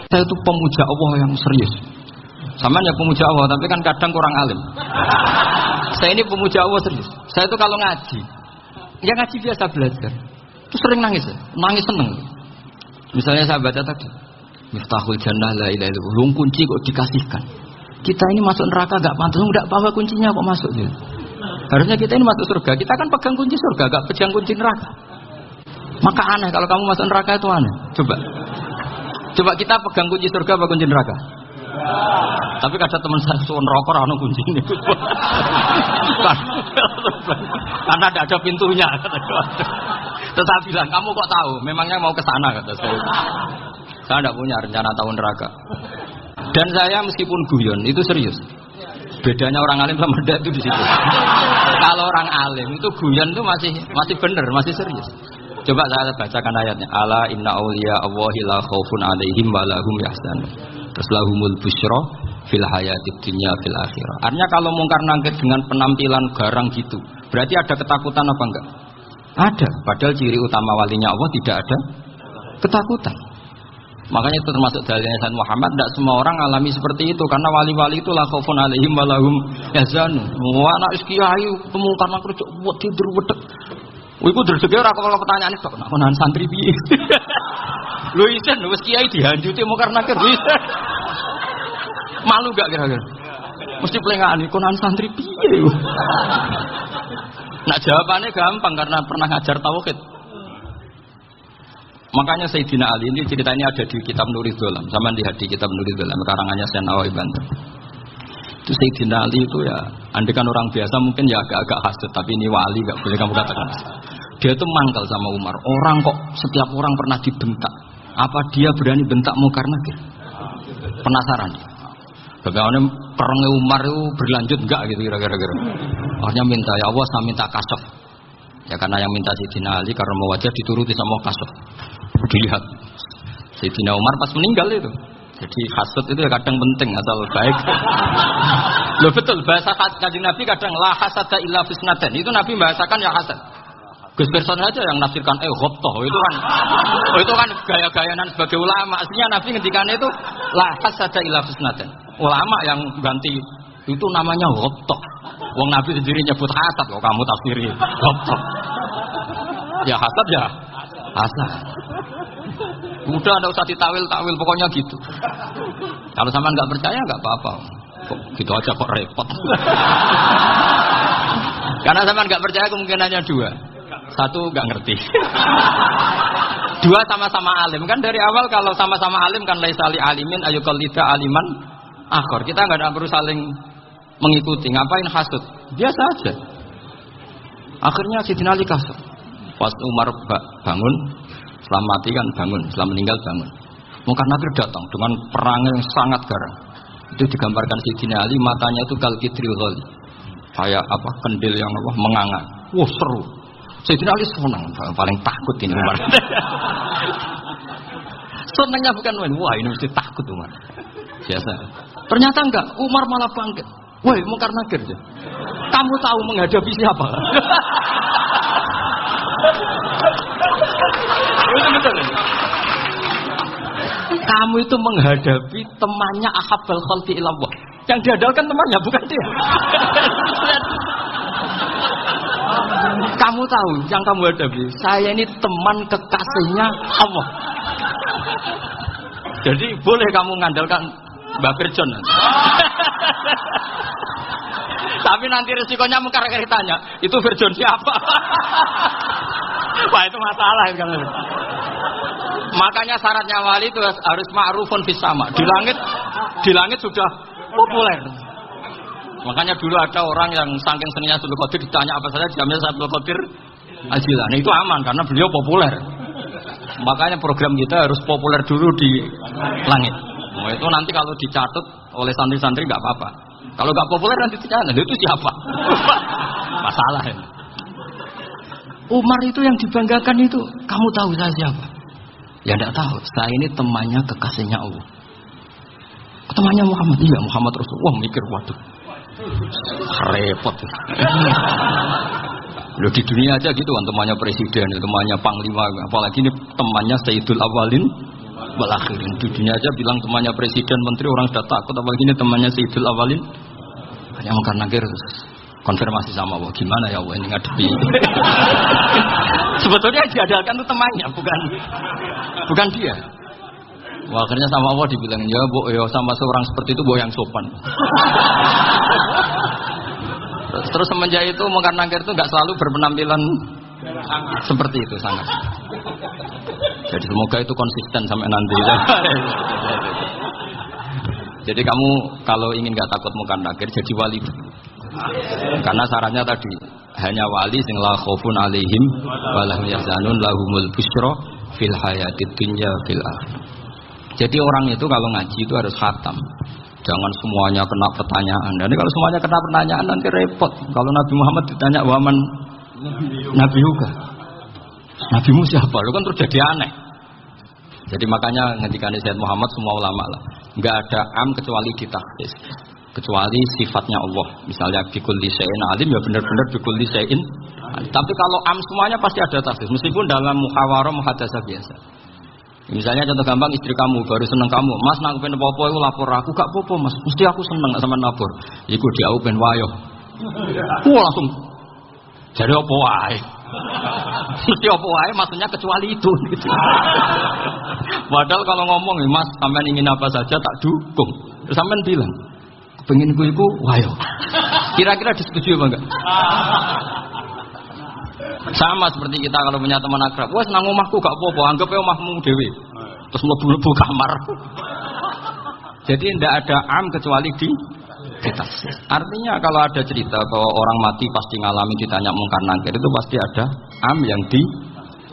Saya itu pemuja Allah yang serius. Sama ya pemuja Allah, tapi kan kadang kurang alim. Saya ini pemuja Allah serius. Saya itu kalau ngaji, ya ngaji biasa belajar. Itu sering nangis, nangis seneng. Misalnya saya baca tadi, Miftahul Jannah la ilaha illallah, kunci kok dikasihkan. Kita ini masuk neraka gak pantas, enggak bawa kuncinya kok masuk gitu. Harusnya kita ini masuk surga, kita kan pegang kunci surga, gak pegang kunci neraka. Maka aneh kalau kamu masuk neraka itu aneh. Coba kita pegang kunci surga apa kunci neraka? Tapi kata teman saya suun rokok anu kunci ini. Karena tidak ada pintunya. Tetapi bilang kamu kok tahu? Memangnya mau ke sana kata saya. Saya tidak punya rencana tahu neraka. Dan saya meskipun guyon itu serius. Bedanya orang alim sama tidak itu di situ. Kalau orang alim itu guyon itu masih benar, masih serius. Coba saya bacakan ayatnya. Ala inna awliya Allahi la khaufun alaihim wa lahum yahzanun. Terus lahumul busyra fil hayatid dunya fil akhirah. Artinya kalau mungkar nangkir dengan penampilan garang gitu, berarti ada ketakutan apa enggak? Ada. Padahal ciri utama walinya Allah tidak ada ketakutan. Makanya itu termasuk dalilnya Sayyid Muhammad. Tidak semua orang alami seperti itu. Karena wali-wali itu la khaufun alaihim wa lahum yahzanun. Wah anak kiai temu karena kerja buat tidur wedek. Iku dredege ora kok pertanyaan kok nek konan santri piye. Lho isen wis kiai dihanjuti mau karena kerja. Malu gak kira-kira? Mesti pelengahan konan santri piye. Nah jawabannya gampang karena pernah ngajar tauhid. Makanya Sayyidina Ali ini ceritanya ada di kitab Nurul Dolam. Sama lihat di kitab Nurul Dolam karangannya Syekh Nawawi Banten. Itu Sayyidina Ali itu ya, andai kan orang biasa mungkin ya agak-agak hasut, tapi ini wali gak boleh kamu katakan. Dia itu mangkal sama Umar. Orang kok setiap orang pernah dibentak. Apa dia berani bentak Munkar Nakir? Penasaran. Bagaimana perangnya Umar itu berlanjut enggak gitu kira-kira. Akhirnya minta ya Allah saya minta kasaf. Ya karena yang minta Sayyidina Ali karena mau wajah dituruti sama kasaf. Dilihat Sayyidina Umar pas meninggal itu. Jadi hasud itu ya kadang penting asal baik. Loh betul bahasa Kanjeng Nabi kadang la hasada illa fisnaten. Itu Nabi bahasakan ya hasad. Gus Person aja yang nafsirkan ghobtoh itu kan gaya-gayanan sebagai ulama. Aslinya Nabi ngendikannya itu la hasada illa fisnaten. Ulama yang ganti itu namanya ghobtoh. Wong Nabi sendiri nyebut hasad kok kamu tafsiri ghobtoh. Ya hasad ya hasad. Udah ada usah ditawil-tawil pokoknya gitu. Kalau sama nggak percaya nggak apa-apa. Kok gitu aja kok repot. Karena sama nggak percaya kemungkinannya dua. Satu nggak ngerti. Dua sama-sama alim kan dari awal kalau sama-sama alim kan laisali alimin ayuqallida aliman akhor. Kita nggak perlu saling mengikuti. Ngapain hasud? Biasa aja. Akhirnya Sayyidina Ali kasar. Pas Umar bangun. Setelah mati kan bangun, setelah meninggal bangun. Munkar Nakir datang dengan perang yang sangat garang. Itu digambarkan Sayyidina Ali matanya itu kalkidril ghali. Kayak apa kendil yang apa menganga. Wah seru. Sayyidina Ali senang, paling takut ini Umar. Senangnya bukan main, wah ini mesti takut Umar. Biasa. Ternyata enggak, Umar malah bangkit. Woi Munkar Nakir. Kamu tahu menghadapi siapa? Itu betul. Kamu itu menghadapi temannya ahabbal khalqi ilallah. Yang diandalkan temannya bukan dia. Kamu tahu yang kamu hadapi. Saya ini teman kekasihnya Allah. Jadi boleh kamu mengandalkan Mbak Firjon. Tapi nanti resikonya Munkar Nakir tanya, itu Firjon siapa? Wah itu masalah kan. Makanya syaratnya wali itu harus ma'rufun fis sama. Di langit sudah populer. Makanya dulu ada orang yang saking seninya Abdul Qadir ditanya apa saja jamnya Abdul Qadir Al-Jilani. Itu aman karena beliau populer. Makanya program kita harus populer dulu di langit. Nah, itu nanti kalau dicatat oleh santri-santri nggak apa-apa. Kalau nggak populer nanti dicatat itu siapa? Masalah ini. Umar itu yang dibanggakan itu, kamu tahu saya siapa? Ya tidak tahu, saya ini temannya kekasihnya Allah. Temannya Muhammad, iya Muhammad Rasulullah. Wah mikir, waduh, repot. Loh di dunia aja gitu kan, temannya presiden, temannya panglima, apalagi ini temannya Sayyidul Awalin wal Akhirin. Di dunia aja bilang temannya presiden, menteri, orang sudah takut, apalagi ini temannya Sayyidul Awalin. Hanya Mungkar Nakir konfirmasi sama Allah, gimana ya Allah ini ngadepi. Sebetulnya yang diadakan itu temannya, bukan dia. Wah, akhirnya sama Allah dibilang, ya Bu, ya sama seorang seperti itu Bu yang sopan. Terus semenjak itu Mungkar Nakir itu nggak selalu berpenampilan seperti itu sangat. Jadi semoga itu konsisten sampai nanti. Jadi kamu kalau ingin nggak takut Mungkar Nakir jadi wali. Karena syaratnya tadi hanya wali sing la khaufun alaihim wa lahum yahzanun lahumul busyra fil hayatid dunya fil akhirah. Jadi orang itu kalau ngaji itu harus khatam. Jangan semuanya kena pertanyaan. Dan kalau semuanya kena pertanyaan nanti repot. Kalau Nabi Muhammad ditanya waman Nabi juga. Nabimu siapa? Lu kan terus jadi aneh. Jadi makanya ngendikan Sayyid Muhammad semua ulama lah. Enggak ada am kecuali ditakhsis. Kecuali sifatnya Allah. Misalnya bikulli syai'in alim ya benar-benar bikulli syai'in. Tapi kalau am semuanya pasti ada takhsis. Meskipun dalam muhawarah muhadasah biasa. Misalnya contoh gampang, istri kamu baru seneng kamu, Mas nak pengen apa-apa itu lapor aku, gak apa-apa Mas, mesti aku seneng sama lapor. Iku dia aku pengen wayo. Langsung jadi apa wae. Mesti apa wae maksudnya kecuali itu gitu. Padahal kalau ngomong Mas sampean ingin apa saja tak dukung. Terus sampean bilang, pengen iku wayo. Kira-kira disetujui apa enggak? Sama seperti kita kalau punya teman akrab, wes nang omahku gak apa-apa, anggap aja omahmu dhewe. Terus mlebu kamar. Jadi tidak ada am kecuali di kita. Artinya kalau ada cerita bahwa orang mati pasti ngalami ditanya Mungkar Nakir, itu pasti ada am yang di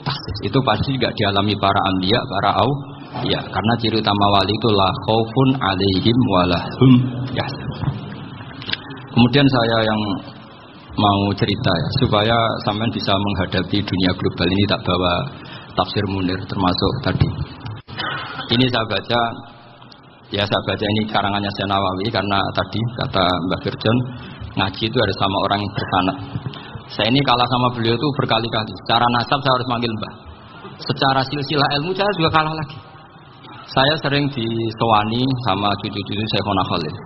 taksis. Itu pasti tidak dialami para anbiya, para auliya. Karena ciri utama wali itu la khaufun alaihim walahum yahzanun. Kemudian saya yang mau cerita ya, supaya sampean bisa menghadapi dunia global ini, tak bawa tafsir Munir termasuk tadi. Ini saya baca ini karangannya Syekh Nawawi, karena tadi kata Mbak Firjon ngaji itu harus sama orang yang bersanad. Saya ini kalah sama beliau itu berkali-kali. Secara nasab saya harus manggil Mbah. Secara silsilah ilmu saya juga kalah lagi. Saya sering disewani sama cucu-cucu Syekhona Khalil.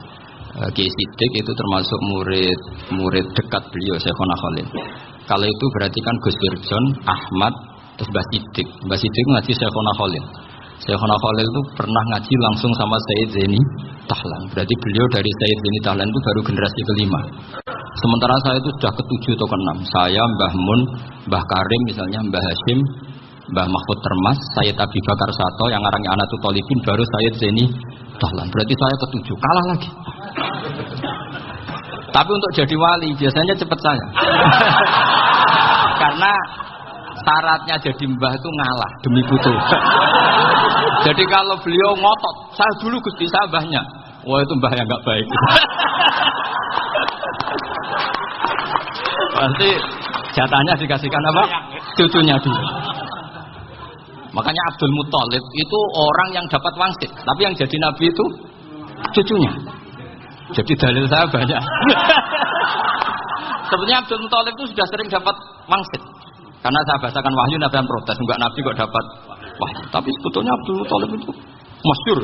Kiai Siddiq itu termasuk murid dekat beliau Syekhona Khalil. Kalau itu berarti kan Gus Firjon, Ahmad, terus Mbah Siddiq. Mbah Siddiq ngaji Syekhona Khalil. Syekhona Khalil itu pernah ngaji langsung sama Sayyid Zaini Tahlan. Berarti beliau dari Sayyid Zaini Tahlan itu baru generasi kelima. Sementara saya itu sudah ke-7 atau ke-6. Saya, Mbah Mun, Mbah Karim misalnya, Mbah Hashim, Mbah Mahfud Termas, Sayyid Abi Bakar Sato yang ngarangnya Anatul Talibin, baru Sayyid Zaini Tahlan. Berarti saya ke-7, kalah lagi. Tapi untuk jadi wali biasanya cepat saya. Karena syaratnya jadi mbah itu ngalah demi putu. Jadi kalau beliau ngotot, saya dulu Gusti saya mbahnya. Wah itu mbah yang enggak baik. Pasti jatahnya dikasihkan apa? Cucunya dulu. Makanya Abdul Muthalib itu orang yang dapat wangsit, tapi yang jadi nabi itu cucunya. Jadi dalil saya banyak. Sebenarnya Abdul Muthalib itu sudah sering dapat wangsit. Karena saya bahasakan wahyu, Nabi yang protes, enggak Nabi kok dapat wahyu. Tapi sebetulnya Abdul Muthalib itu masyhur.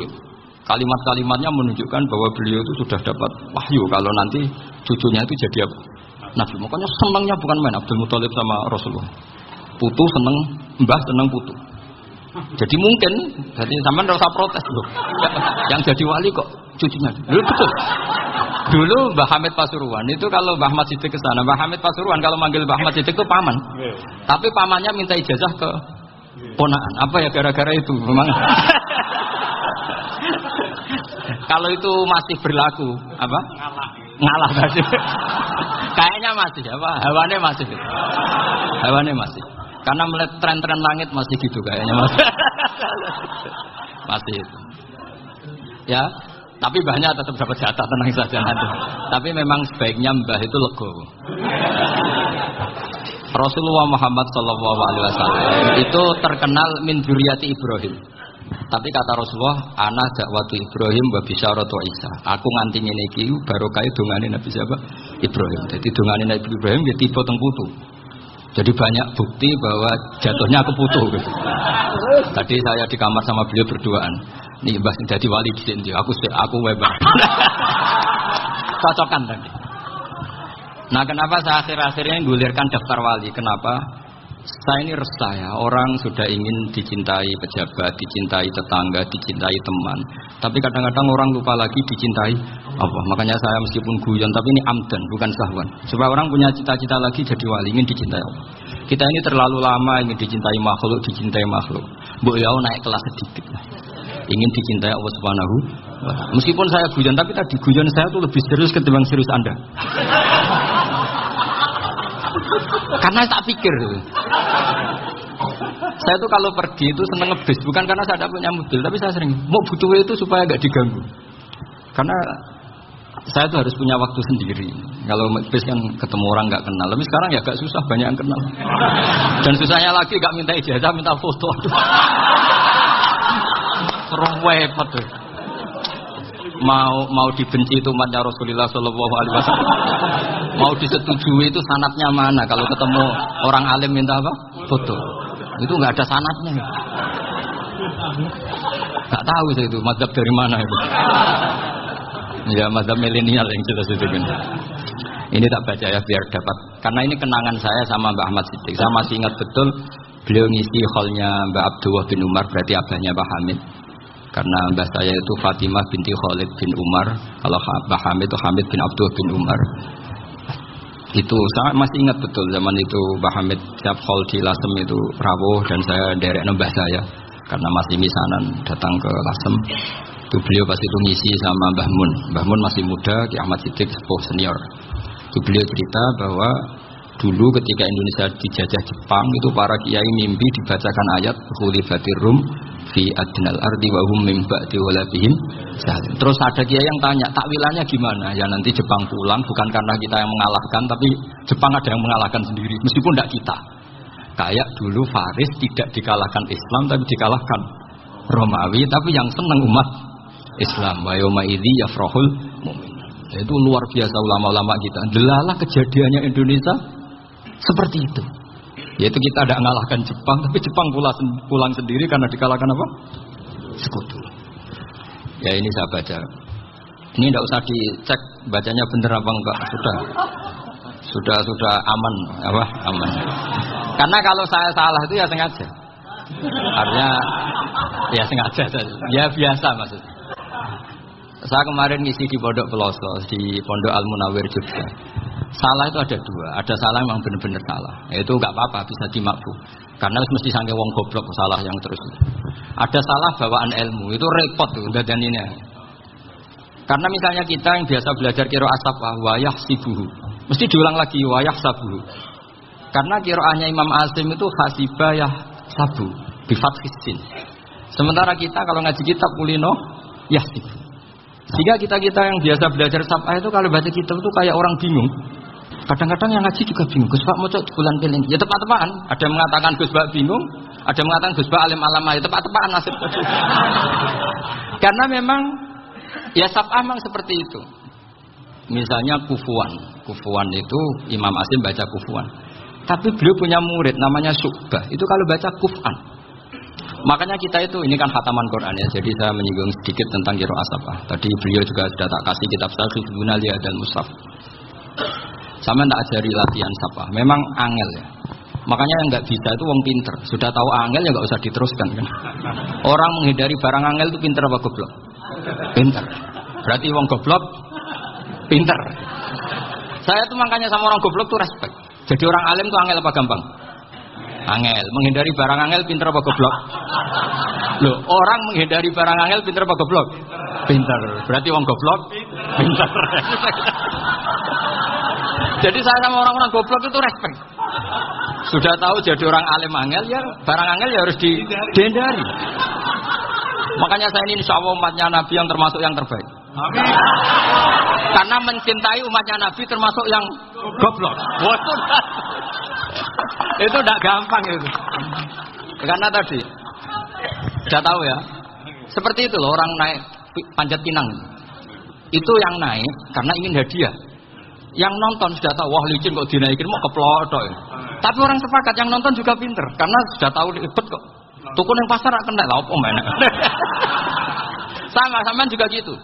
Kalimat-kalimatnya menunjukkan bahwa beliau itu sudah dapat wahyu kalau nanti cucunya itu jadi Nabi. Makanya senangnya bukan main Abdul Muthalib sama Rasulullah. Putu seneng, mbah seneng putu. Jadi mungkin, jadi sampean enggak usah protes loh. Yang jadi wali kok cucunya. Dulu betul. Dulu Mbah Hamid Pasuruan itu kalau Mbah Ahmad Siddiq ke sana, Mbah Hamid Pasuruan kalau manggil Mbah Ahmad Siddiq itu paman. Tapi pamannya minta ijazah ke ponakan. Apa ya gara-gara itu memang. Kalau itu masih berlaku, apa? Ngalah masih. Kayaknya masih apa? Hawane masih. Hawane masih. Karena melihat tren-tren langit masih gitu kayaknya masih. Masih itu. Ya, tapi mbahnya tetap dapat jatah, tenang saja nanti. Tapi memang sebaiknya mbah itu legowo. Rasulullah Muhammad SAW itu terkenal min dzurriyyati Ibrahim. Tapi kata Rasulullah, ana dakwatu Ibrahim wa bisyaratu Isa. Aku nganti ngene iki barokah dongane Nabi siapa? Ibrahim. Jadi dongane Nabi Ibrahim ya tipe teng putu. Jadi banyak bukti bahwa jatuhnya aku putu gitu. Tadi saya di kamar sama beliau berduaan. Nih Mbah jadi wali di sini. Aku webah. Cocokan tadi. Nah, kenapa saya akhir-akhirnya gulirkan daftar wali? Kenapa? Saya ini resah ya. Orang sudah ingin dicintai pejabat, dicintai tetangga, dicintai teman. Tapi kadang-kadang orang lupa lagi dicintai Allah. Makanya saya meskipun guyon, tapi ini amdan, bukan sahwan. Supaya orang punya cita-cita lagi jadi wali, ingin dicintai Allah. Kita ini terlalu lama ingin dicintai makhluk. Mbok ya naik kelas sedikit. Ingin dicintai Allah Subhanahu wa Ta'ala. Meskipun saya guyon, tapi tadi guyon saya tuh lebih serius ketimbang serius Anda. Karena tak pikir saya tuh kalau pergi itu seneng ngebis, bukan karena saya tidak punya mobil, tapi saya sering mau butuh itu supaya gak diganggu. Karena saya tuh harus punya waktu sendiri. Kalau ngebis kan ketemu orang gak kenal, tapi sekarang ya gak susah, banyak yang kenal. Dan susahnya lagi gak minta ijazah, minta foto. Serem wepet tuh. Mau dibenci itu umatnya Rasulullah Shallallahu Alaihi Wasallam, mau disetujui itu sanatnya mana? Kalau ketemu orang alim minta apa? Foto. Itu nggak ada sanatnya. Nggak tahu saya itu mazhab dari mana itu. Ya mazhab milenial yang jelas itu kan. Ini tak baca ya biar dapat. Karena ini kenangan saya sama Mbak Ahmad Siddiq. Saya masih ingat betul beliau ngisi hallnya Mbak Abdullah bin Umar, berarti abahnya Mbak Hamid. Karena mbah saya itu Fatimah binti Khalid bin Umar. Kalau Mbah Hamid itu Hamid bin Abdullah bin Umar. Itu saya masih ingat betul zaman itu Mbah Hamid siap hall di Lasem itu rawuh dan saya derek mbah saya karena masih misanan datang ke Lasem. Itu beliau pas itu ngisi sama Mbah Mun. Mbah Mun masih muda, Ki Ahmad Siddiq sepuh senior. Itu beliau cerita bahwa dulu ketika Indonesia dijajah Jepang itu para kiai mimpi dibacakan ayat khulifatir rum fi adnal ardi wa hum min ba'di walabihim. Terus ada kiai yang tanya, takwilannya gimana? Ya nanti Jepang pulang bukan karena kita yang mengalahkan, tapi Jepang ada yang mengalahkan sendiri meskipun tidak kita. Kayak dulu Faris tidak dikalahkan Islam tapi dikalahkan Romawi, tapi yang senang umat Islam. Wa yauma idzi yafrahul mu'min. Itu luar biasa ulama-ulama kita. Delalah kejadiannya Indonesia seperti itu. Yaitu kita tidak mengalahkan Jepang, tapi Jepang pulang sendiri karena dikalahkan apa? Sekutu. Ya ini saya baca. Ini tidak usah dicek bacanya benar apa enggak. Sudah aman, apa? Aman. Karena kalau saya salah itu ya sengaja. Artinya ya sengaja. Ya biasa maksudnya. Saya kemarin ngisi di Pondok Peloso, di Pondok Al Munawir juga. Salah itu ada dua. Ada salah memang benar-benar salah. Itu nggak apa-apa, bisa dimakfu. Karena mesti sange wong goblok salah yang terus. Ada salah bawaan ilmu, itu repot tuh dan ini. Karena misalnya kita yang biasa belajar qiraat safah wayah sibuhu, mesti diulang lagi wayah sabuhu. Karena qiraatnya Imam Asim itu hasibah yah sabu bi fathis sin. Sementara kita kalau ngaji kitab kulino yah sibuhu. Sehingga kita yang biasa belajar safah itu kalau baca kitab itu kayak orang bingung. Kadang-kadang yang ngaji juga bingung. Gus Pak mau cek bulan pilih. Ya tepat-tepatan. Ada yang mengatakan Gus Pak bingung, ada yang mengatakan Gus Pak alim alamah. Ya tepat-tepatan nasib. Karena memang ya safah memang seperti itu. Misalnya kufuan itu Imam Asim baca kufuan. Tapi beliau punya murid namanya Syu'bah. Itu kalau baca kuf'an. Makanya kita itu, ini kan khataman Quran ya, jadi saya menyinggung sedikit tentang qiraat safah. Tadi beliau juga sudah tak kasih kitab Sahihun Ali dan Mushaf. Sama tak ajari latihan safah. Memang angel ya. Makanya yang nggak bisa itu wong pinter. Sudah tahu angel ya nggak usah diteruskan kan. Orang menghindari barang angel itu pinter apa goblok? Pinter. Berarti wong goblok pinter. Saya tuh makanya sama orang goblok tuh respect. Jadi orang alim tuh angel apa gampang? Angel. Menghindari barang angel pinter apa goblok? Loh, orang menghindari barang angel pinter apa goblok? Pinter. Berarti wong goblok pinter. Jadi saya sama orang-orang goblok itu respect. Sudah tahu jadi orang alim angel ya barang angel ya harus dihindari. Makanya saya ini insya Allah umatnya Nabi yang termasuk yang terbaik. Amin. Karena mencintai umatnya Nabi termasuk yang goblok. Itu tidak gampang itu. Karena tadi sudah tahu ya. Seperti itu loh orang naik panjat pinang. Itu yang naik karena ingin hadiah. Yang nonton sudah tahu wah licin kok dinaikin mau keplodok. Tapi orang sepakat yang nonton juga pinter karena sudah tahu ribet kok. Tuku yang pasar kena lah apa mana. Sama juga gitu.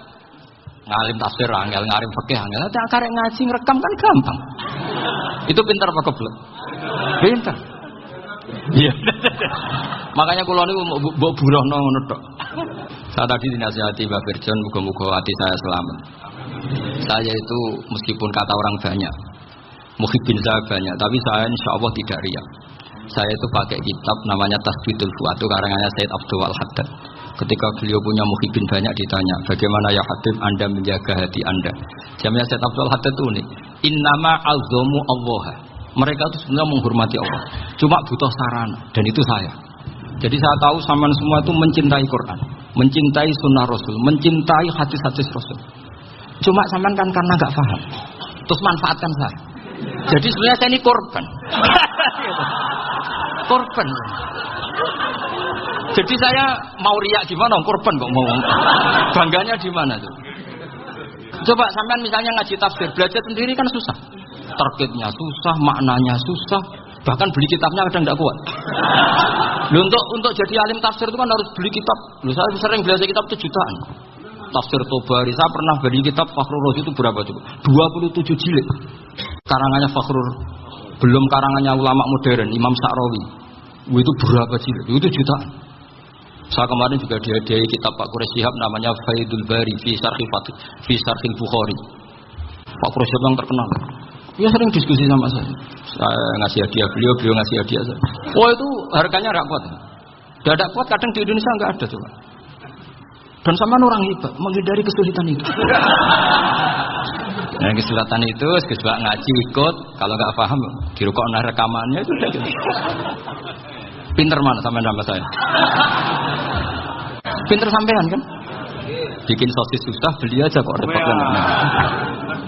Ngalim tafsir angel, ngalim fikih angel. Tapi karek ngaji ngerekam kan gampang. Itu pinter apa goblok? Pinter. Iya. Makanya kula niku mbok burohno ngono tok. Saya tadi dinasihati Mbak Firjon, muga-muga hati saya selamat. Saya itu meskipun kata orang banyak, muhibbin saya banyak, tapi saya insya Allah tidak riya. Saya itu pakai kitab namanya Tasbidul Fuad, itu karangannya Said Abdul Al-Haddad. Ketika beliau punya muhibbin banyak ditanya, bagaimana ya Habib Anda menjaga hati Anda? Jamnya Said Abdul Al-Haddad itu nih, innama azzamu Allah. Mereka itu sebenarnya menghormati Allah, cuma butuh sarana, dan itu saya. Jadi saya tahu sampean semua itu mencintai Quran, mencintai sunnah Rasul, mencintai hadis-hadis Rasul. Cuma sampean kan karena nggak paham, terus manfaatkan saya. Jadi sebenarnya saya ini korban. Korban. Jadi saya mau riak gimana? Korban kok ngomong. Bangganya di mana tuh? Coba sampean misalnya ngaji tafsir, belajar sendiri kan susah. Terkitnya susah, maknanya susah, bahkan beli kitabnya kadang tidak kuat. Untuk jadi alim tafsir itu kan harus beli kitab. Saya sering belajar kitab itu jutaan. Tafsir Tobari, saya pernah beli kitab Fakhrur Razi itu berapa coba? 27 jilid. Karangannya Fakhrur, belum karangannya ulama modern Imam Sa'rawi. Itu berapa jilid? Itu jutaan. Saya kemarin juga dihadiahi kitab Pak Quraish Shihab namanya Faidul Bari fi Syarhil Bukhari. Pak Quraish Shihab yang terkenal. Dia sering diskusi sama saya. Saya ngasih hadiah beliau ngasih hadiah saya. Oh itu harganya nggak kuat. Tidak kuat kadang di Indonesia nggak ada coba. Dan sama orang hebat menghindari kesulitan itu. Nah kesulitan itu sebab ngaji ikut, kalau nggak paham dirukokna rekamannya itu udah gitu. Pinter mana sama saya? Pinter sampean kan? Bikin sosis susah beli aja kok repot kan.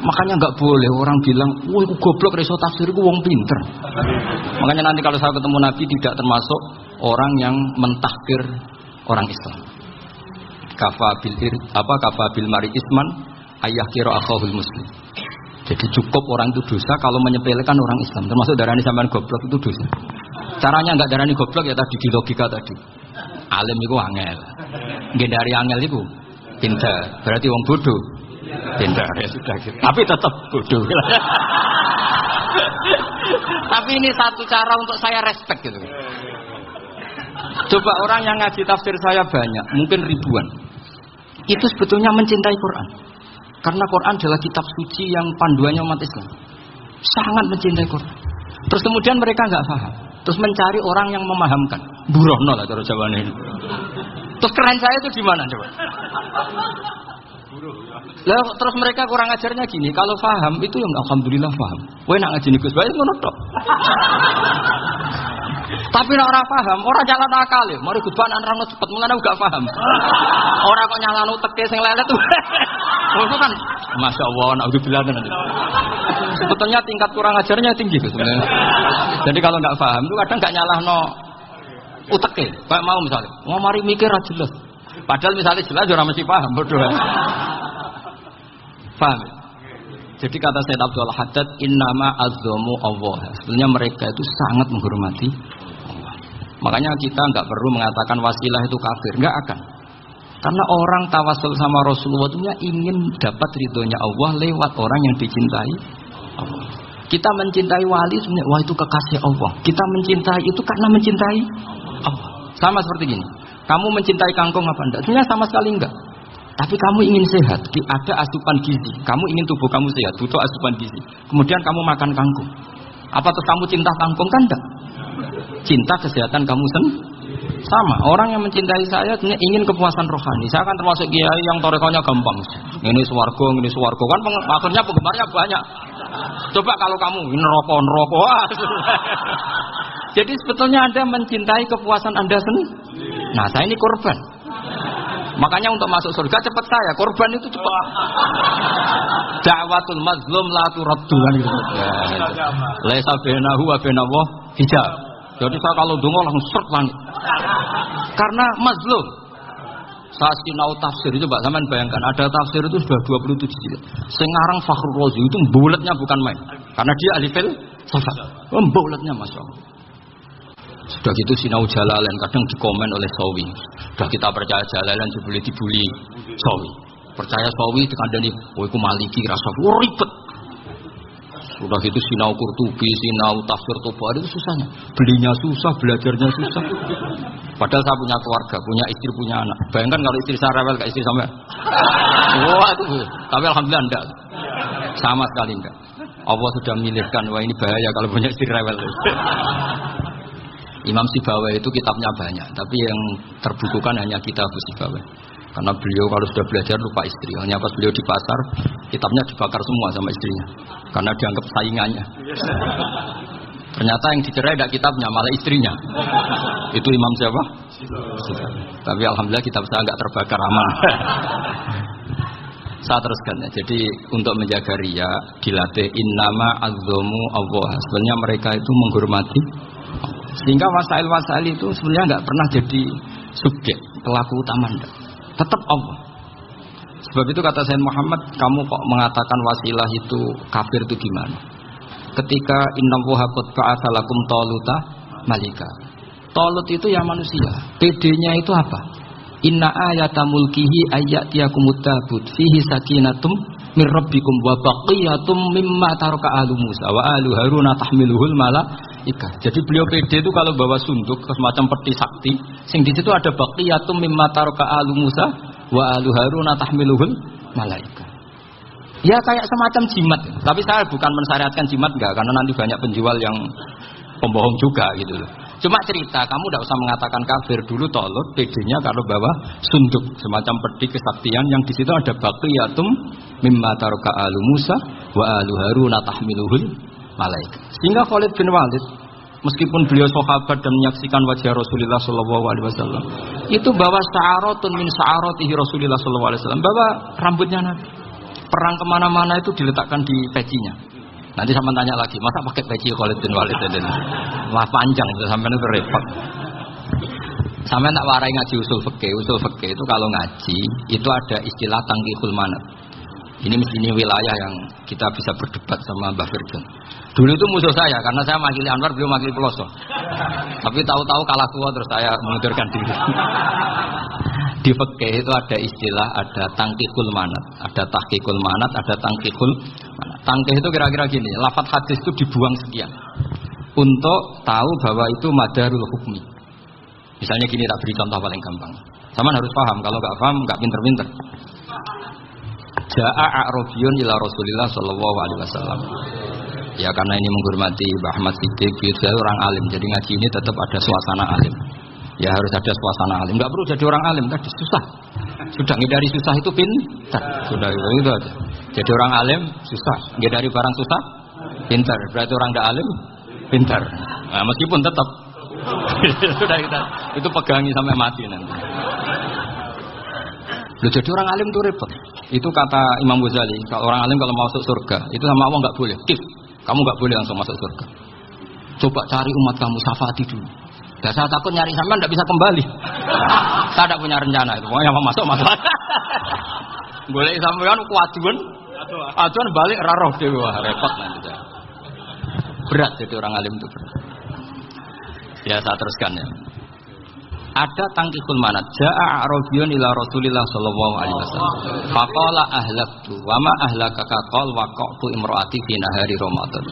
Makanya nggak boleh orang bilang, wah itu goblok reso tafsir itu wong pinter. Makanya nanti kalau saya ketemu Nabi tidak termasuk orang yang mentahkir orang Islam. Kafabil mari isman ayah kira akhahul muslim. Jadi cukup orang itu dosa kalau menyepelekan orang Islam. Termasuk darani sampean goblok itu dosa. Caranya nggak darani goblok ya tadi di logika tadi. Alim itu angel. Nggih dari angel itu pinter. Berarti wong bodoh. Pinter ya sudah gitu. Tapi tetap bodoh. Tapi ini satu cara untuk saya respect gitu. Coba orang yang ngaji tafsir saya banyak, mungkin ribuan. Itu sebetulnya mencintai Quran. Karena Quran adalah kitab suci yang panduannya umat Islam. Sangat mencintai Quran. Terus kemudian mereka nggak paham. Terus mencari orang yang memahamkan. Burohno lah cara jawabannya ini. Terus keren saya itu di mana coba? Lah terus mereka kurang ajarnya gini, kalau paham itu yang alhamdulillah paham. Kowe nak ngaji Gus Bae ngono tok. Tapi nek ora paham, ora jalan akal ya. Mari Gus Bae nerangno cepet mulane gak paham. Ora kok nyalano teke sing lelet tuh. Itu kan Masya Allah, naudzubillah nanti. Sebetulnya tingkat kurang ajarnya tinggi sebenarnya. Jadi kalau nggak paham itu kadang nggak nyalahno uteke. Kayak mau misalnya, mau mari mikir aja jelas. Padahal misalnya jelas orang mesti paham, berdoa. Paham? Jadi kata Said Abdul Haddad, innama azzamu Allah. Sebenarnya mereka itu sangat menghormati Allah. Makanya kita nggak perlu mengatakan wasilah itu kafir, nggak akan. Karena orang tawasul sama Rasulullah itu ingin dapat ridhonya Allah lewat orang yang dicintai Allah. Kita mencintai wali sebenarnya, wah itu kekasih Allah. Kita mencintai itu karena mencintai Allah. Sama seperti gini. Kamu mencintai kangkung apa enggak? Sebenarnya sama sekali enggak. Tapi kamu ingin sehat, ada asupan gizi. Kamu ingin tubuh kamu sehat, butuh asupan gizi. Kemudian kamu makan kangkung. Apa terus kamu cinta kangkung kan enggak? Cinta kesehatan kamu sama. Orang yang mencintai saya ingin kepuasan rohani. Saya kan termasuk kiai yang torekonya gampang. Ini swarga kan akhirnya penggemarnya banyak. Coba kalau kamu neraka. Jadi sebetulnya Anda mencintai kepuasan Anda sendiri. Nah, saya ini korban. Makanya untuk masuk surga cepat saya. Korban itu cepat. Da'watul mazlum la turaddu gitu. Laisa bainahu wa bainallah hijab. Jadi saya kalau dongo langsung seret langit. Karena mazlum. Saya sinau tafsir itu Mbak Saman bayangkan ada tafsir itu sudah 27 jilid. Sing ngarang Fakhrur Razi itu buletnya bukan main. Karena dia ahli Safat. Bulatnya Masya Allah. Sudah gitu sinau Jalalain kadang dikomen oleh Sawi. Sudah kita percaya Jalalain boleh dibully Sawi. Percaya Sawi dikandani, "Oh iku Maliki rasa ribet." Sudah gitu sinau Qurtubi, sinau tafsir Tabari itu susahnya. Belinya susah, belajarnya susah. Padahal saya punya keluarga, punya istri, punya anak. Bayangkan kalau istri saya rewel kayak istri sampean. Wah itu. Tapi alhamdulillah enggak. Sama sekali enggak. Allah sudah milihkan, wah ini bahaya kalau punya istri rewel. Imam Sibawai itu kitabnya banyak, tapi yang terbukukan hanya kitab Sibawai. Karena beliau kalau sudah belajar lupa istri. Hanya pas beliau di pasar, kitabnya dibakar semua sama istrinya. Karena dianggap saingannya. Ternyata yang dicerai tidak kitabnya, malah istrinya. Itu Imam siapa? Tapi alhamdulillah kitab saya nggak terbakar, aman. Saya teruskan ya. Jadi untuk menjaga riya dilatih innama azzamu Allah. Sebenarnya mereka itu menghormati. Sehingga wasail-wasail itu sebenarnya nggak pernah jadi subjek pelaku utama enggak. Tetap Allah. Sebab itu kata Sayyid Muhammad, kamu kok mengatakan wasilah itu kafir itu gimana? Ketika innallaha qad ba'atsa lakum taluta malika. Talut itu ya manusia. PD-nya itu apa? Inna ayata mulkihi ayyatiyakumut tabut fihi sakinatum mir rabbikum wa baqiyatum mimma taraka alu Musa wa alu Haruna tahmiluhul malaika. Jadi beliau PD itu kalau bawa sunduk semacam peti sakti, sing di situ ada baqiyatum mimma taraka alu Musa wa alu Haruna tahmiluhul malaika. Ya kayak semacam jimat. Tapi saya bukan mensyariatkan jimat enggak, karena nanti banyak penjual yang pembohong juga gitu loh. Cuma cerita, kamu tidak usah mengatakan kafir. Dulu Talut PD-nya kalau bawa sunduk semacam peti kesaktian yang di situ ada baqiyatum mimma taraka alu Musa wa alu Haruna tahmiluhul malaika. Sehingga Khalid bin Walid meskipun beliau sahabat dan menyaksikan wajah Rasulullah sallallahu alaihi wasallam, itu bawa sya'aratun min sya'aratihi Rasulullah sallallahu alaihi wasallam, bawa rambutnya Nabi. Perang kemana-mana itu diletakkan di pecinya. Nanti sama tanya lagi, masa pakai peci Khalid bin Walid ini? Wah panjang itu, sampai itu repot. Sampai tak warai ngaji usul fikih. Usul fikih itu kalau ngaji itu ada istilah tangkihul manat. Ini wilayah yang kita bisa berdebat sama Mbah Firdan. Dulu itu musuh saya karena saya makili Anwar, beliau makili Peloso. Tapi tahu-tahu kalah tua terus saya mengundurkan diri. Di fikih itu ada istilah, ada tangkihul manat, ada tahqiqul manat, ada tangkihul manat. Tangkih itu kira-kira gini, lafadz hadis itu dibuang sekian untuk tahu bahwa itu madarul hukmi. Misalnya gini, tak beri contoh paling gampang. Sama harus paham, kalau nggak paham nggak pinter-pinter. Ja'a a'rabiyun ila Rasulillah sallallahu alaihi wasallam. Ya karena ini menghormati Mbah Ahmad Siddiq, dia orang alim, jadi ngaji ini tetap ada suasana alim. Ya harus ada suasana alim. Enggak perlu jadi orang alim tadi, susah. Sudah ngindari susah itu pintar. Sudah itu aja. Jadi orang alim susah, ngindari barang susah pintar. Berarti orang tidak alim pintar. Nah, meskipun tetap sudah kita itu pegangi sampai mati nanti. Loh, jadi orang alim itu repot. Itu kata Imam Ghazali, kalau orang alim kalau masuk surga itu sama Allah nggak boleh. Kamu nggak boleh langsung masuk surga. Coba cari umat kamu, syafaati dulu. Dan saya takut nyari sampean tidak bisa kembali. Saya tidak punya rencana itu. Pokoknya mau masuk. Boleh sampean kuajuan, ajuan balik raroh dewi, wah repot nanti. Berat jadi orang alim itu berat. Ya saya teruskan ya. Ada tangkihul manat. Ja'a a'rabiyun ila Rasulillah sallallahu alaihi wasallam. Faqala ahlaktu wa ma ahlakaka qal waqa'tu imraati fi nahari Ramadan.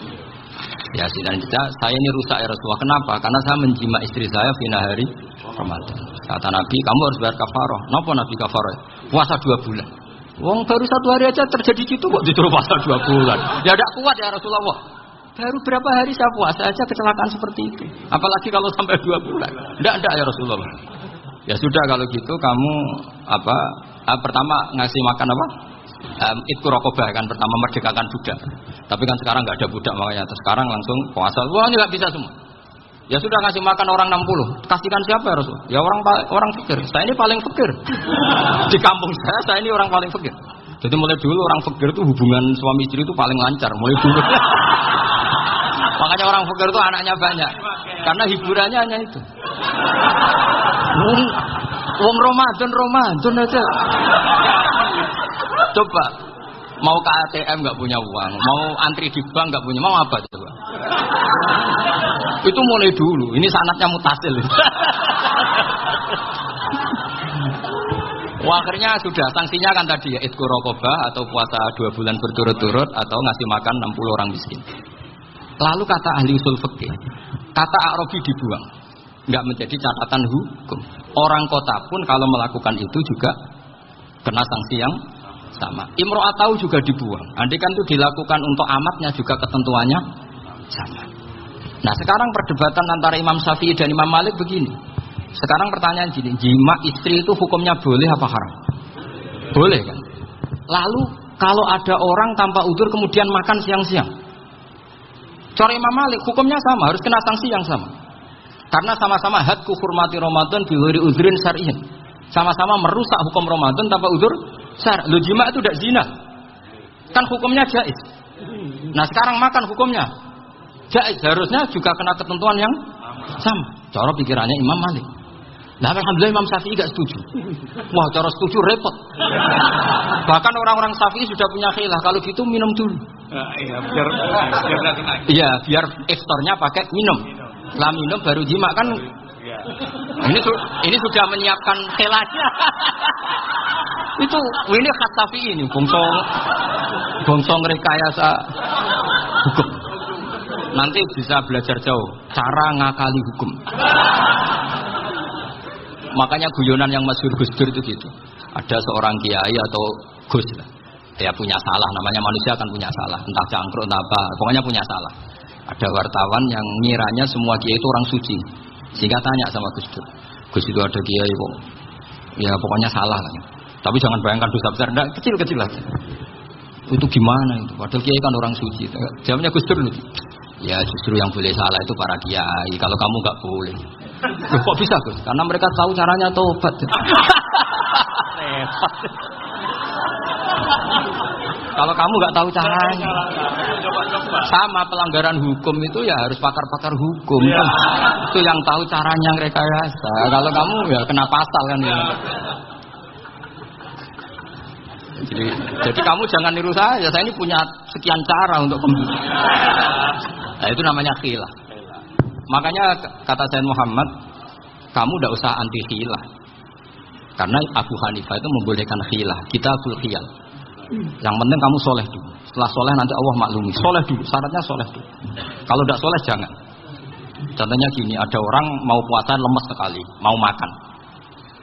Ya saya ini rusak ya Rasulullah. Kenapa? Karena saya menjima istri saya fi nahari Ramadan. Kata Nabi, kamu harus bayar kafarah. Napa Nabi kafarah? Puasa 2 bulan. Wong baru 1 hari aja terjadi gitu kok disuruh puasa 2 bulan. Ya tidak kuat ya Rasulullah. Baru berapa hari saya puasa aja kecelakaan seperti itu. Apalagi kalau sampai 2 bulan. Tidak ya Rasulullah. Ya sudah kalau gitu kamu pertama ngasih makan apa? Itku rokobah kan pertama merdekakan budak. Tapi kan sekarang nggak ada budak makanya. Terus sekarang langsung puasa. Wah ini nggak bisa semua. Ya sudah ngasih makan orang 60. Kasihkan siapa ya Rasul? Ya orang fakir. Saya ini paling fakir. Di kampung saya ini orang paling fakir. Jadi mulai dulu orang fakir itu hubungan suami istri itu paling lancar. Mulai dulu. Makanya orang fakir itu anaknya banyak. Karena hiburannya hanya itu. Wong Ramadan aja. Coba Mau ke ATM nggak punya uang, mau antri di bank nggak punya, mau apa coba? Itu mulai dulu. Ini sanatnya mutasil. Wah, akhirnya sudah sanksinya kan tadi ya itqu raqabah atau puasa 2 bulan berturut-turut atau ngasih makan 60 orang miskin. Lalu kata ahli usul fikih, kata A'rabi dibuang, nggak menjadi catatan hukum. Orang kota pun kalau melakukan itu juga kena sanksi yang sama. Imro'atau juga dibuang. Andai kan itu dilakukan untuk amatnya juga ketentuannya sama. Nah sekarang perdebatan antara Imam Syafi'i dan Imam Malik begini. Sekarang pertanyaan gini, jima istri itu hukumnya boleh apa haram? Boleh kan? Lalu kalau ada orang tanpa udzur kemudian makan siang-siang, cara Imam Malik hukumnya sama, harus kena sanksi yang sama. Karena sama-sama hadku hurmati Ramadan bi ghairi udzrin syar'iyyin. Sama-sama merusak hukum Ramadan tanpa udzur syar'. Lu jima itu tidak zina. Kan hukumnya jaiz. Nah, sekarang makan hukumnya jaiz, harusnya juga kena ketentuan yang sama. Cara pikirannya Imam Malik. Nah, alhamdulillah Imam Syafi'i gak setuju. Wah, cara setuju repot. Bahkan orang-orang Syafi'i sudah punya khilaf, kalau gitu minum dulu. Iya, biar iftarnya pakai minum. Setelah minum baru jima kan. Ini sudah menyiapkan khilafnya. Ini khas Syafi'i ini, bongsong rekayasa hukum. Nanti bisa belajar jauh cara ngakali hukum. Makanya guyonan yang masyhur Gus Dur itu gitu. Ada seorang kiai atau Gus lah, dia punya salah, namanya manusia kan punya salah, entah cangkruk entah apa, pokoknya punya salah. Ada wartawan yang ngiranya semua kiai itu orang suci, sehingga tanya sama Gus Dur, Gus itu ada kiai kok, ya pokoknya salah lah. Tapi jangan bayangkan dosa besar, enggak, kecil-kecil aja. Itu gimana itu? Padahal kiai kan orang suci. Jawabnya Gus Dur itu, ya justru yang boleh salah itu para kiai. Kalau kamu nggak boleh. Loh, kok bisa Gus? Karena mereka tahu caranya tobat. Kalau kamu nggak tahu caranya, sama pelanggaran hukum itu ya harus pakar-pakar hukum. Itu yang tahu caranya rekayasa. Kalau kamu ya kena pasal kan ya. Jadi kamu jangan niru saya. Saya ini punya sekian cara untuk pembeli. Nah, itu namanya khilaf. Makanya kata Sayyid Muhammad, kamu tidak usah anti khilaf. Karena Abu Hanifah itu membolehkan khilaf. Kita full khilaf. Yang penting kamu soleh dulu. Setelah soleh nanti Allah maklumi. Soleh dulu, syaratnya soleh dulu. Kalau tidak soleh jangan. Contohnya gini, ada orang mau puasa lemes sekali, mau makan.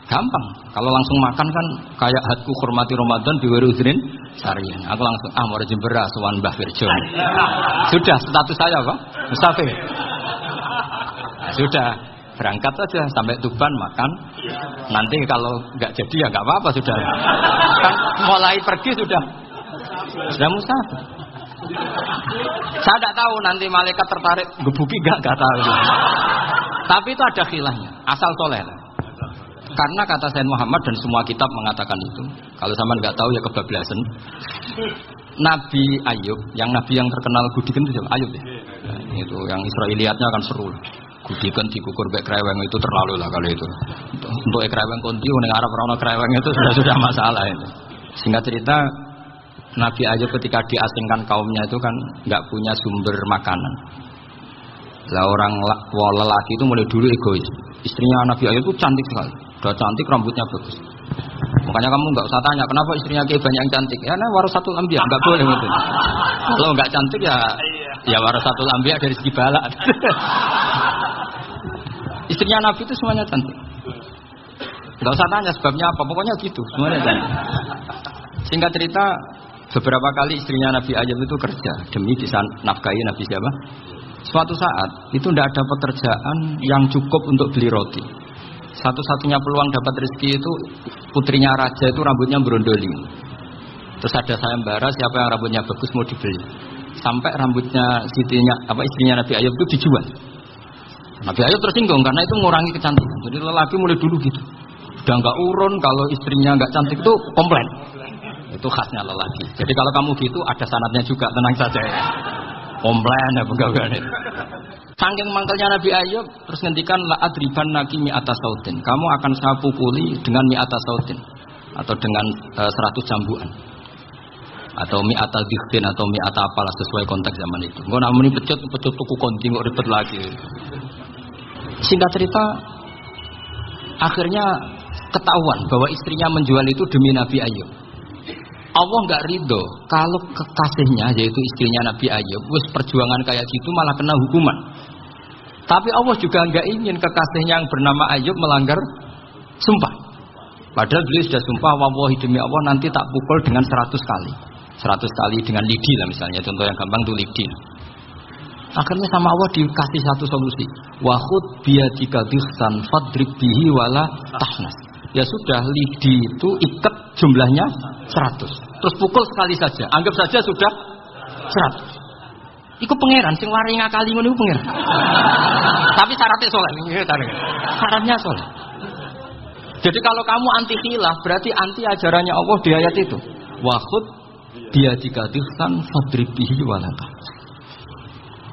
Gampang. Kalau langsung makan kan kayak hadku hormati Ramadan di Weruzrin Sarian. Aku langsung mau jembera sowan Mbah Firjo. Sudah status saya Pak, musafir. Nah, sudah berangkat saja sampai Tuban makan. Nanti kalau nggak jadi ya nggak apa-apa sudah. Kan mulai pergi sudah musafir. Saya tidak tahu nanti malaikat tertarik gebuki nggak tahu. Tapi itu ada khilafnya. Asal soleh. Karena kata Sayyid Muhammad dan semua kitab mengatakan itu. Kalau sama nggak tahu ya kebablasan. Nabi Ayub, yang terkenal Gudiken itu siapa? Ayub ya. Nah, itu yang Israiliyatnya kan seru. Gudiken dikukur baik kreweng itu terlalu lah kalau itu. Untuk kreweng konti, ning Arab ora ono kreweng itu sudah masalah itu. Singkat cerita, Nabi Ayub ketika diasingkan kaumnya itu kan nggak punya sumber makanan. Lah orang lelaki itu mulai dulu egois. Istrinya Nabi Ayub itu cantik sekali. Udah cantik, rambutnya bagus. Makanya kamu nggak usah tanya kenapa istrinya kayak banyak yang cantik. Ya, nah warasatul anbiya nggak boleh gitu. Kalau nggak cantik ya warasatul anbiya dari segi balak. Istrinya Nabi itu semuanya cantik. Nggak usah tanya sebabnya apa, pokoknya gitu, semuanya cantik. Singkat cerita, beberapa kali istrinya Nabi Ayub itu kerja demi bisa nafkahi Nabi siapa. Suatu saat itu tidak ada pekerjaan yang cukup untuk beli roti. Satu-satunya peluang dapat rezeki itu putrinya raja itu rambutnya berondoli. Terus ada sayembara siapa yang rambutnya bagus mau dibeli. Sampai rambutnya istrinya Nabi Ayub itu dijual. Nabi Ayub tersinggung karena itu mengurangi kecantikan. Jadi lelaki mulai dulu gitu. Udah nggak urun kalau istrinya nggak cantik itu komplain. Itu khasnya lelaki. Jadi kalau kamu gitu ada sanadnya juga, tenang saja ya. Komplain ya pegawai itu. Saking mangkelnya Nabi Ayub terus ngendikan la adriban naki mi'ata sautin. Kamu akan saya pukuli dengan mi'ata sautin atau dengan 100 jambuan. atau mi'ata diktin atau mi'ata apalah sesuai konteks zaman itu. Engko nak muni pecut tuku konting kok ribet lagi. Singkat cerita akhirnya ketahuan bahwa istrinya menjual itu demi Nabi Ayub. Allah nggak ridho kalau kekasihnya yaitu istrinya Nabi Ayub wis perjuangan kayak gitu malah kena hukuman. Tapi Allah juga nggak ingin kekasihnya yang bernama Ayub melanggar sumpah. Padahal beliau sudah sumpah, wallahi demi Allah nanti tak pukul dengan 100 kali. 100 kali dengan lidi lah misalnya, contoh yang gampang itu lidi. Akhirnya sama Allah dikasih satu solusi. Wa khud biyadika dhihsan fadrib bihi wala tahnas. Ya sudah, lidi itu ikat jumlahnya 100. Terus pukul sekali saja. Anggap saja sudah 100. Iku pangeran sing wari ngakali ngono iku pangeran. Tapi syaratnya soleh. Syaratnya soleh. Jadi kalau kamu anti khilaf berarti anti ajarannya Allah di ayat itu. Wa khud biyadika dhihsan fadrib bihi wala tahnas.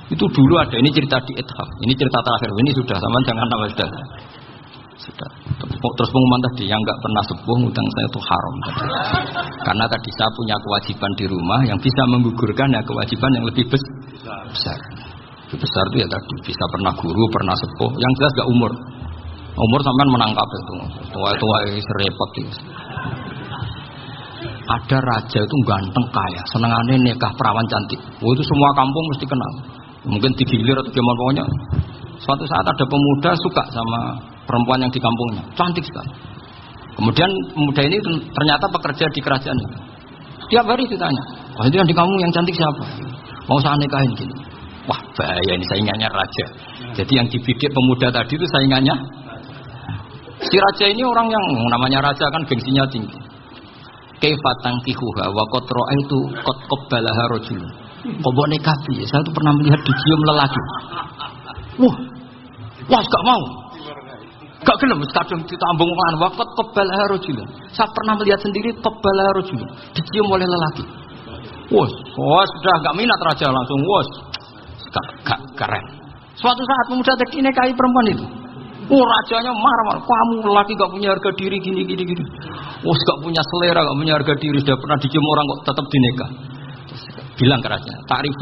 Itu dulu ada, ini cerita di Ithaf. Ini cerita terakhir, ini sudah, sama jangan tambah sudah. Terus pengumuman tadi, yang nggak pernah sepuh ngutang saya itu haram tadi. Karena tadi saya punya kewajiban di rumah yang bisa menggugurkan ya kewajiban yang lebih besar. Lebih besar itu ya tadi, bisa pernah guru, pernah sepuh. Yang jelas nggak umur. Umur sampean menangkap itu, tua-tua repot itu. Ada raja itu ganteng kaya, senengannya nikah perawan cantik. Oh, itu semua kampung mesti kenal. Mungkin digilir atau gimana pokoknya. Suatu saat ada pemuda suka sama perempuan yang di kampungnya, cantik sekali. Kemudian pemuda ini ternyata pekerja di kerajaan itu. Tiap hari ditanya, wah itu yang di kampung yang cantik siapa? Mau saya nikahin gini. Wah bahaya ini saingannya raja. Jadi yang dibidik pemuda tadi itu saingannya. Si raja ini orang yang namanya raja kan gengsinya tinggi. Kaifatang kihuha wa qad ra'aitu qad qabbalaha rajulun. Kok mbok nikah piye? Saya tuh pernah melihat dicium lelaki. Wah, gak mau. Gak gelem kadang ditambung kan wa qad qabbalaha rajulun. Saya pernah melihat sendiri qabbalaha rajulun, dicium oleh lelaki. Wah, sudah gak minat raja langsung gak keren. Suatu saat pemuda tadi nikahi perempuan itu. Rajanya marah-marah. Kamu lelaki gak punya harga diri gini. Gak punya selera, gak punya harga diri. Sudah pernah dicium orang kok tetap dinikah. Bilang ke raja, takrif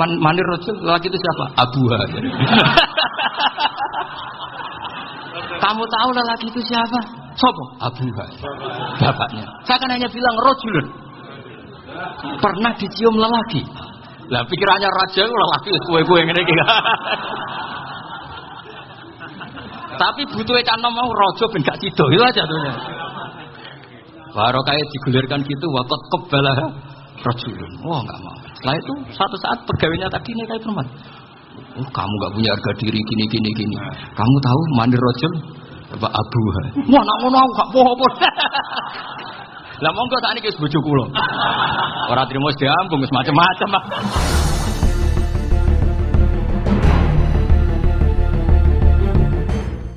manir rajul, lelaki itu siapa? Abuha. Kamu tahu lelaki itu siapa? Sopo? Abuha. Bapaknya. Saya kan hanya bilang rajulun. Pernah dicium lelaki. Lah pikirannya raja lelaki kue-kue ngene iki. Tapi butuh canom mau rojo ben gak cido itu aja tuh. Baru kayak digulirkan gitu wakot kebalah rojulun. Wah nggak mau. Setelah itu satu saat pegawainya tadi nih kayak perempuan. Kamu nggak punya harga diri gini. Kamu tahu mandir rojul? Pak Abu. Wah nak ngono aku gak popo. Lah monggo sakniki wis bojo kula. Ora trimo diambung wis macam-macam.